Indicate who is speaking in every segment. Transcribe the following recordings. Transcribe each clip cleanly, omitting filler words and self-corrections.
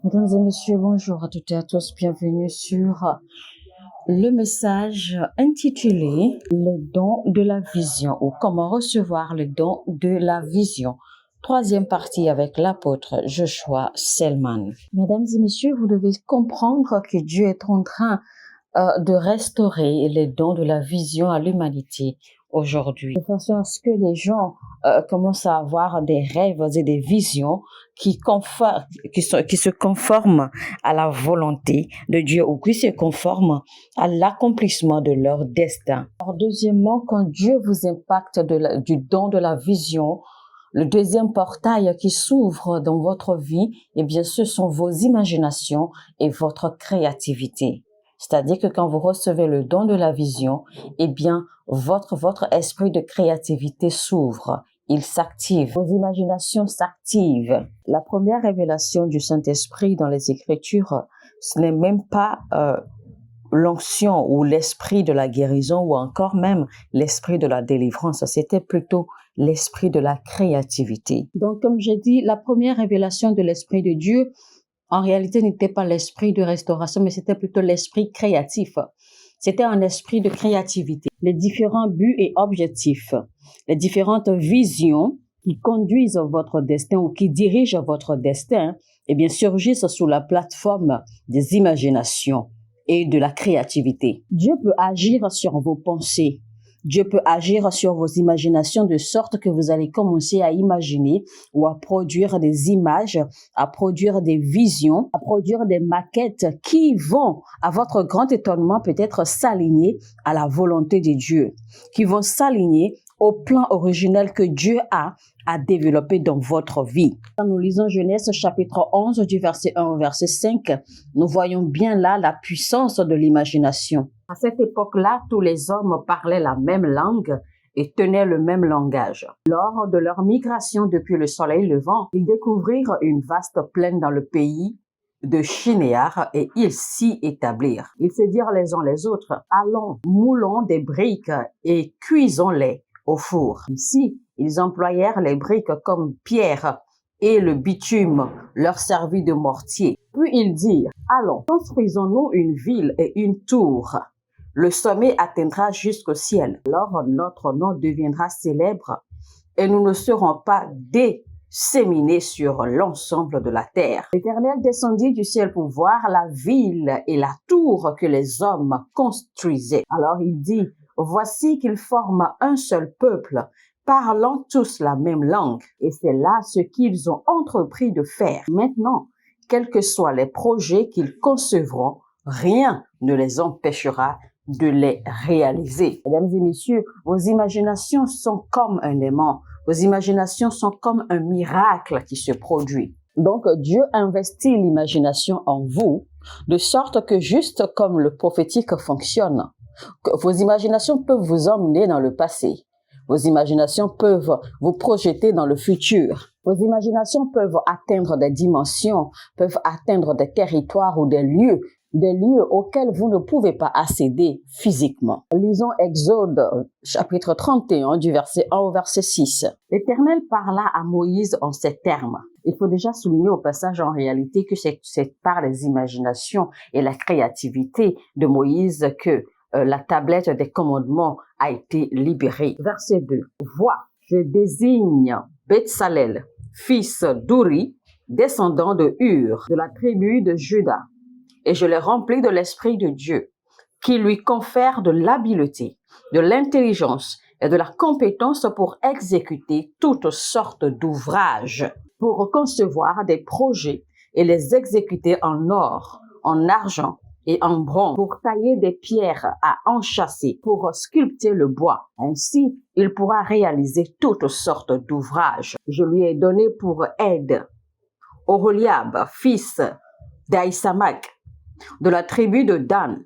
Speaker 1: Mesdames et messieurs, bonjour à toutes et à tous. Bienvenue sur le message intitulé Le don de la vision ou comment recevoir le don de la vision. Troisième partie avec l'apôtre Joshua Selman. Mesdames et messieurs, vous devez comprendre que Dieu est en train de restaurer les dons de la vision à l'humanité aujourd'hui, de façon à ce que les gens commencent à avoir des rêves et des visions qui se conforment à la volonté de Dieu ou qui se conforment à l'accomplissement de leur destin. Alors, deuxièmement, quand Dieu vous impacte du don de la vision, le deuxième portail qui s'ouvre dans votre vie, eh bien, ce sont vos imaginations et votre créativité. C'est-à-dire que quand vous recevez le don de la vision, eh bien, votre esprit de créativité s'ouvre. Il s'active. Vos imaginations s'activent. La première révélation du Saint-Esprit dans les Écritures, ce n'est même pas l'onction ou l'esprit de la guérison ou encore même l'esprit de la délivrance. C'était plutôt l'esprit de la créativité. Donc, comme j'ai dit, la première révélation de l'Esprit de Dieu, en réalité, n'était pas l'esprit de restauration, mais c'était plutôt l'esprit créatif. C'était un esprit de créativité. Les différents buts et objectifs, les différentes visions qui conduisent votre destin ou qui dirigent votre destin, eh bien, surgissent sous la plateforme des imaginations et de la créativité. Dieu peut agir sur vos pensées. Dieu peut agir sur vos imaginations de sorte que vous allez commencer à imaginer ou à produire des images, à produire des visions, à produire des maquettes qui vont, à votre grand étonnement, peut-être s'aligner à la volonté de Dieu, qui vont s'aligner au plan originel que Dieu a à développer dans votre vie. Quand nous lisons Genèse chapitre 11 du verset 1 au verset 5, nous voyons bien là la puissance de l'imagination. À cette époque-là, tous les hommes parlaient la même langue et tenaient le même langage. Lors de leur migration depuis le soleil levant, ils découvrirent une vaste plaine dans le pays de Shinéar et ils s'y établirent. Ils se dirent les uns les autres, allons, moulons des briques et cuisons-les au four. Ici, ils employèrent les briques comme pierre et le bitume leur servit de mortier. Puis ils dirent, allons, construisons-nous une ville et une tour. Le sommet atteindra jusqu'au ciel. Alors notre nom deviendra célèbre et nous ne serons pas disséminés sur l'ensemble de la terre. L'Éternel descendit du ciel pour voir la ville et la tour que les hommes construisaient. Alors il dit, voici qu'ils forment un seul peuple, parlant tous la même langue. Et c'est là ce qu'ils ont entrepris de faire. Maintenant, quels que soient les projets qu'ils concevront, rien ne les empêchera de les réaliser. Mesdames et messieurs, vos imaginations sont comme un aimant. Vos imaginations sont comme un miracle qui se produit. Donc, Dieu investit l'imagination en vous, de sorte que juste comme le prophétique fonctionne, vos imaginations peuvent vous emmener dans le passé. Vos imaginations peuvent vous projeter dans le futur. Vos imaginations peuvent atteindre des dimensions, peuvent atteindre des territoires ou des lieux auxquels vous ne pouvez pas accéder physiquement. Lisons Exode, chapitre 31, du verset 1 au verset 6. L'Éternel parla à Moïse en ces termes. Il faut déjà souligner au passage en réalité que c'est par les imaginations et la créativité de Moïse que la tablette des commandements a été libérée. Verset 2. Vois, je désigne Betsalel, fils d'Uri, descendant de Hur, de la tribu de Juda, et je l'ai rempli de l'Esprit de Dieu, qui lui confère de l'habileté, de l'intelligence et de la compétence pour exécuter toutes sortes d'ouvrages, pour concevoir des projets et les exécuter en or, en argent et en bronze, pour tailler des pierres à enchâsser, pour sculpter le bois. Ainsi, il pourra réaliser toutes sortes d'ouvrages. Je lui ai donné pour aide Oholiab, fils d'Aïsamak, de la tribu de Dan.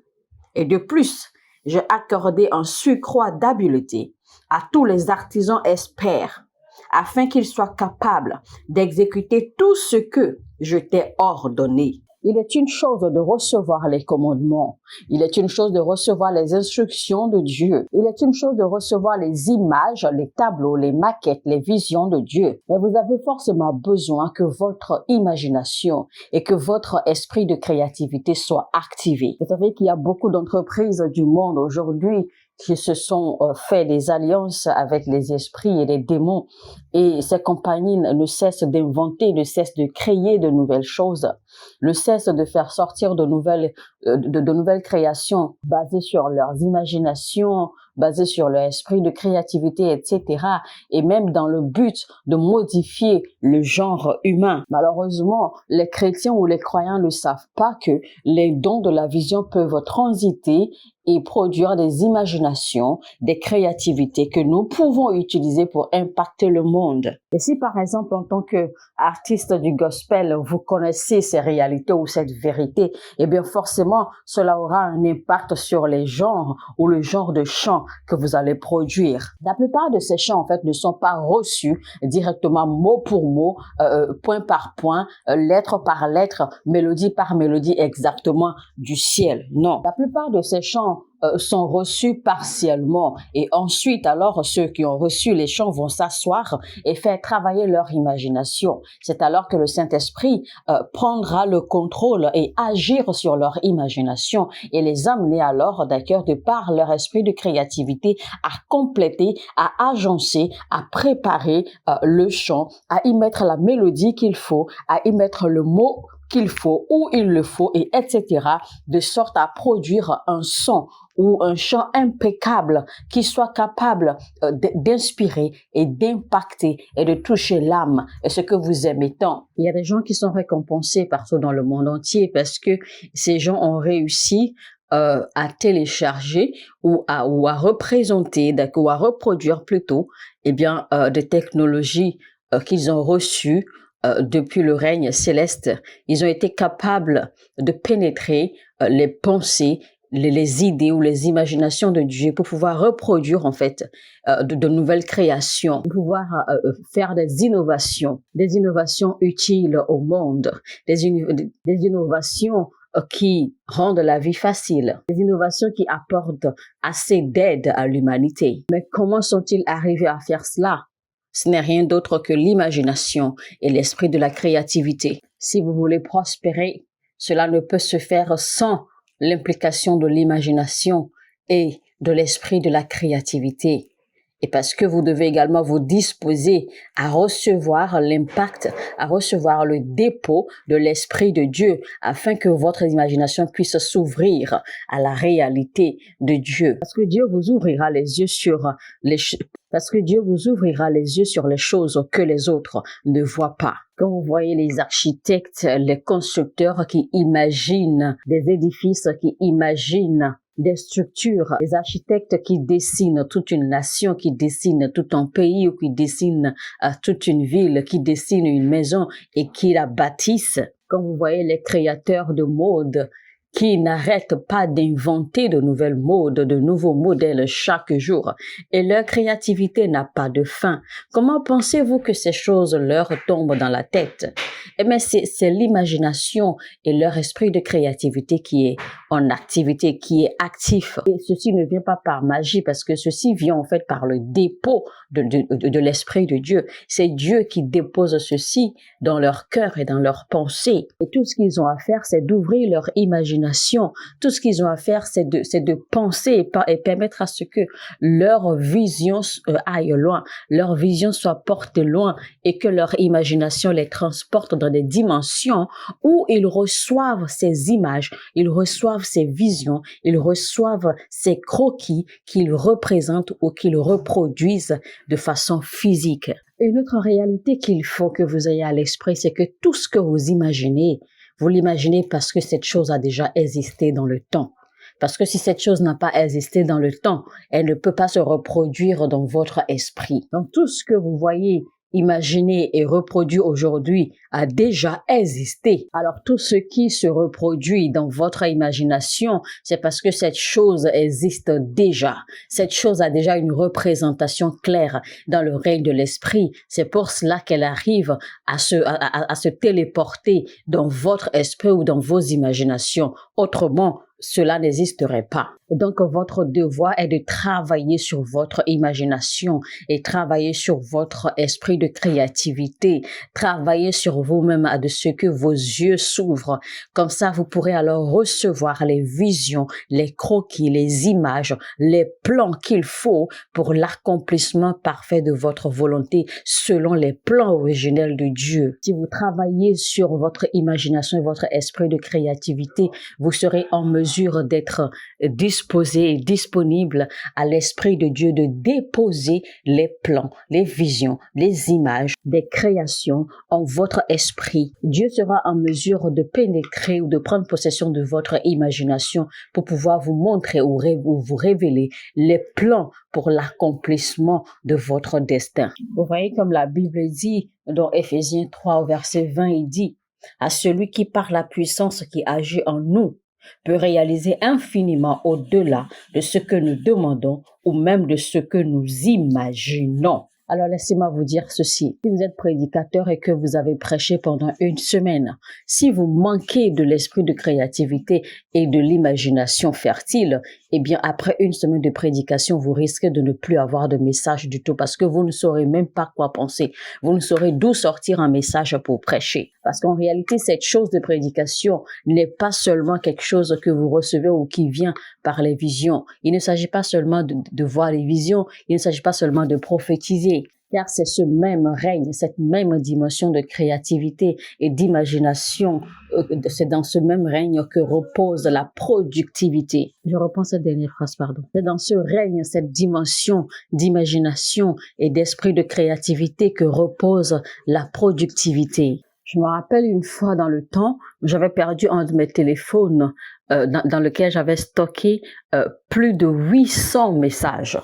Speaker 1: Et de plus, j'ai accordé un surcroît d'habileté à tous les artisans experts, afin qu'ils soient capables d'exécuter tout ce que je t'ai ordonné. Il est une chose de recevoir les commandements. Il est une chose de recevoir les instructions de Dieu. Il est une chose de recevoir les images, les tableaux, les maquettes, les visions de Dieu. Mais vous avez forcément besoin que votre imagination et que votre esprit de créativité soit activé. Vous savez qu'il y a beaucoup d'entreprises du monde aujourd'hui qui se sont fait des alliances avec les esprits et les démons, et ces compagnies ne cessent d'inventer, ne cessent de créer de nouvelles choses, ne cessent de faire sortir de nouvelles créations basées sur leurs imaginations, basées sur leur esprit de créativité, etc. Et même dans le but de modifier le genre humain. Malheureusement, les chrétiens ou les croyants ne savent pas que les dons de la vision peuvent transiter et produire des imaginations, des créativités que nous pouvons utiliser pour impacter le monde. Et si par exemple, en tant qu'artiste du gospel, vous connaissez ces réalités ou cette vérité, eh bien forcément, cela aura un impact sur les genres ou le genre de chant que vous allez produire. La plupart de ces chants, en fait, ne sont pas reçus directement mot pour mot, point par point, lettre par lettre, mélodie par mélodie exactement du ciel. Non. La plupart de ces chants sont reçus partiellement, et ensuite alors ceux qui ont reçu les chants vont s'asseoir et faire travailler leur imagination. C'est alors que le Saint-Esprit prendra le contrôle et agir sur leur imagination et les amener alors d'accord de par leur esprit de créativité à compléter, à agencer, à préparer le chant, à y mettre la mélodie qu'il faut, à y mettre le mot qu'il faut, où il le faut, et etc., de sorte à produire un son ou un chant impeccable qui soit capable d'inspirer et d'impacter et de toucher l'âme et ce que vous aimez tant. Il y a des gens qui sont récompensés partout dans le monde entier parce que ces gens ont réussi à télécharger ou à représenter, ou à reproduire plutôt, des technologies qu'ils ont reçues depuis le règne céleste. Ils ont été capables de pénétrer les pensées, les idées ou les imaginations de Dieu pour pouvoir reproduire en fait de nouvelles créations, pour pouvoir faire des innovations utiles au monde, des innovations qui rendent la vie facile, des innovations qui apportent assez d'aide à l'humanité. Mais comment sont-ils arrivés à faire cela? Ce n'est rien d'autre que l'imagination et l'esprit de la créativité. Si vous voulez prospérer, cela ne peut se faire sans l'implication de l'imagination et de l'esprit de la créativité. Et parce que vous devez également vous disposer à recevoir l'impact, à recevoir le dépôt de l'Esprit de Dieu, afin que votre imagination puisse s'ouvrir à la réalité de Dieu. Parce que Dieu vous ouvrira les yeux sur les choses que les autres ne voient pas. Quand vous voyez les architectes, les constructeurs qui imaginent des édifices, qui imaginent des structures, des architectes qui dessinent toute une nation, qui dessinent tout un pays ou qui dessinent toute une ville, qui dessinent une maison et qui la bâtissent. Quand vous voyez les créateurs de mode qui n'arrêtent pas d'inventer de nouvelles modes, de nouveaux modèles chaque jour, et leur créativité n'a pas de fin. Comment pensez-vous que ces choses leur tombent dans la tête? Eh bien, c'est l'imagination et leur esprit de créativité qui est en activité, qui est actif. Et ceci ne vient pas par magie, parce que ceci vient en fait par le dépôt de l'esprit de Dieu. C'est Dieu qui dépose ceci dans leur cœur et dans leurs pensées. Et tout ce qu'ils ont à faire, c'est d'ouvrir leur imagination. Tout ce qu'ils ont à faire, c'est de penser et permettre à ce que leur vision aille loin, leur vision soit portée loin et que leur imagination les transporte dans des dimensions où ils reçoivent ces images, ils reçoivent ces visions, ils reçoivent ces croquis qu'ils représentent ou qu'ils reproduisent de façon physique. Une autre réalité qu'il faut que vous ayez à l'esprit, c'est que tout ce que vous imaginez, vous l'imaginez parce que cette chose a déjà existé dans le temps. Parce que si cette chose n'a pas existé dans le temps, elle ne peut pas se reproduire dans votre esprit. Donc tout ce que vous voyez imaginé et reproduit aujourd'hui a déjà existé. Alors tout ce qui se reproduit dans votre imagination, c'est parce que cette chose existe déjà. Cette chose a déjà une représentation claire dans le règne de l'esprit. C'est pour cela qu'elle arrive à se téléporter dans votre esprit ou dans vos imaginations. Autrement, cela n'existerait pas. Donc, votre devoir est de travailler sur votre imagination et travailler sur votre esprit de créativité, travailler sur vous-même de ce que vos yeux s'ouvrent. Comme ça, vous pourrez alors recevoir les visions, les croquis, les images, les plans qu'il faut pour l'accomplissement parfait de votre volonté selon les plans originels de Dieu. Si vous travaillez sur votre imagination et votre esprit de créativité, vous serez en mesure d'être disposé et disponible à l'Esprit de Dieu de déposer les plans, les visions, les images, des créations en votre esprit. Dieu sera en mesure de pénétrer ou de prendre possession de votre imagination pour pouvoir vous montrer ou vous révéler les plans pour l'accomplissement de votre destin. Vous voyez comme la Bible dit dans Éphésiens 3 au verset 20, il dit « À celui qui par la puissance qui agit en nous, peut réaliser infiniment au-delà de ce que nous demandons ou même de ce que nous imaginons. » Alors laissez-moi vous dire ceci, si vous êtes prédicateur et que vous avez prêché pendant une semaine, si vous manquez de l'esprit de créativité et de l'imagination fertile, eh bien après une semaine de prédication, vous risquez de ne plus avoir de message du tout parce que vous ne saurez même pas quoi penser. Vous ne saurez d'où sortir un message pour prêcher. Parce qu'en réalité, cette chose de prédication n'est pas seulement quelque chose que vous recevez ou qui vient par les visions. Il ne s'agit pas seulement de voir les visions, il ne s'agit pas seulement de prophétiser. Car c'est ce même règne, cette même dimension de créativité et d'imagination, c'est dans ce même règne que repose la productivité. Je reprends cette dernière phrase, pardon. C'est dans ce règne, cette dimension d'imagination et d'esprit de créativité que repose la productivité. Je me rappelle une fois dans le temps, j'avais perdu un de mes téléphones dans lequel j'avais stocké plus de 800 messages.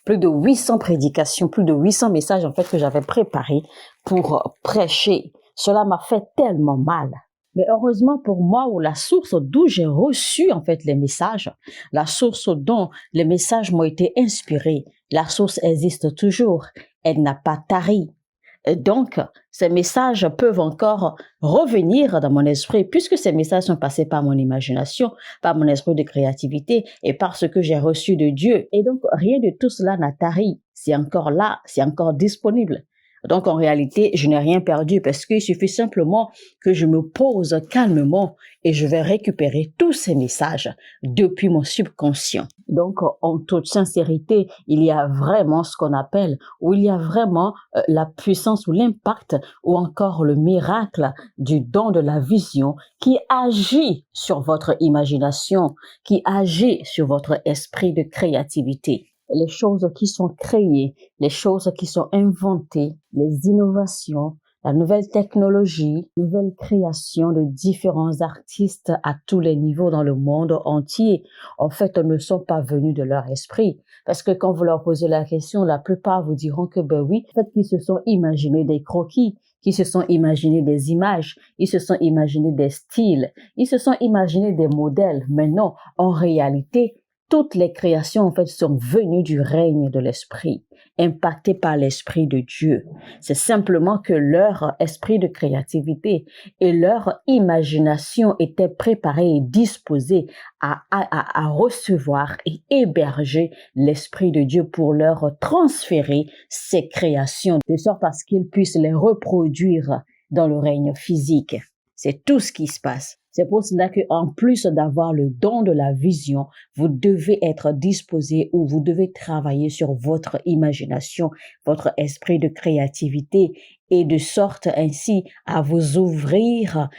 Speaker 1: Plus de 800 prédications, plus de 800 messages en fait que j'avais préparés pour prêcher. Cela m'a fait tellement mal. Mais heureusement pour moi, ou la source d'où j'ai reçu en fait les messages, la source dont les messages m'ont été inspirés, la source existe toujours. Elle n'a pas tari. Donc, ces messages peuvent encore revenir dans mon esprit puisque ces messages sont passés par mon imagination, par mon esprit de créativité et par ce que j'ai reçu de Dieu. Et donc, rien de tout cela n'a tari. C'est encore là, c'est encore disponible. Donc, en réalité, je n'ai rien perdu parce qu'il suffit simplement que je me pose calmement et je vais récupérer tous ces messages depuis mon subconscient. Donc, en toute sincérité, il y a vraiment ce qu'on appelle, ou il y a vraiment la puissance ou l'impact ou encore le miracle du don de la vision qui agit sur votre imagination, qui agit sur votre esprit de créativité. Les choses qui sont créées, les choses qui sont inventées, les innovations, la nouvelle technologie, nouvelle création de différents artistes à tous les niveaux dans le monde entier, en fait, ne sont pas venus de leur esprit. Parce que quand vous leur posez la question, la plupart vous diront que ben oui, en fait, ils se sont imaginés des croquis, qui se sont imaginés des images, ils se sont imaginés des styles, ils se sont imaginés des modèles. Mais non, en réalité, toutes les créations, en fait, sont venues du règne de l'esprit, impactées par l'esprit de Dieu. C'est simplement que leur esprit de créativité et leur imagination étaient préparés et disposés à recevoir et héberger l'esprit de Dieu pour leur transférer ces créations, de sorte à ce qu'ils puissent les reproduire dans le règne physique. C'est tout ce qui se passe. C'est pour cela qu'en plus d'avoir le don de la vision, vous devez être disposé ou vous devez travailler sur votre imagination, votre esprit de créativité et de sorte ainsi à vous ouvrir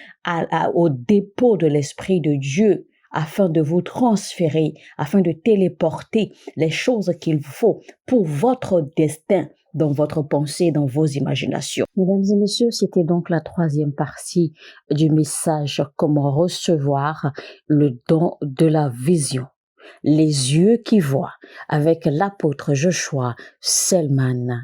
Speaker 1: au dépôt de l'esprit de Dieu afin de vous transférer, afin de téléporter les choses qu'il faut pour votre destin dans votre pensée, dans vos imaginations. Mesdames et messieurs, c'était donc la troisième partie du message « Comment recevoir le don de la vision ». Les yeux qui voient avec l'apôtre Joshua Selman.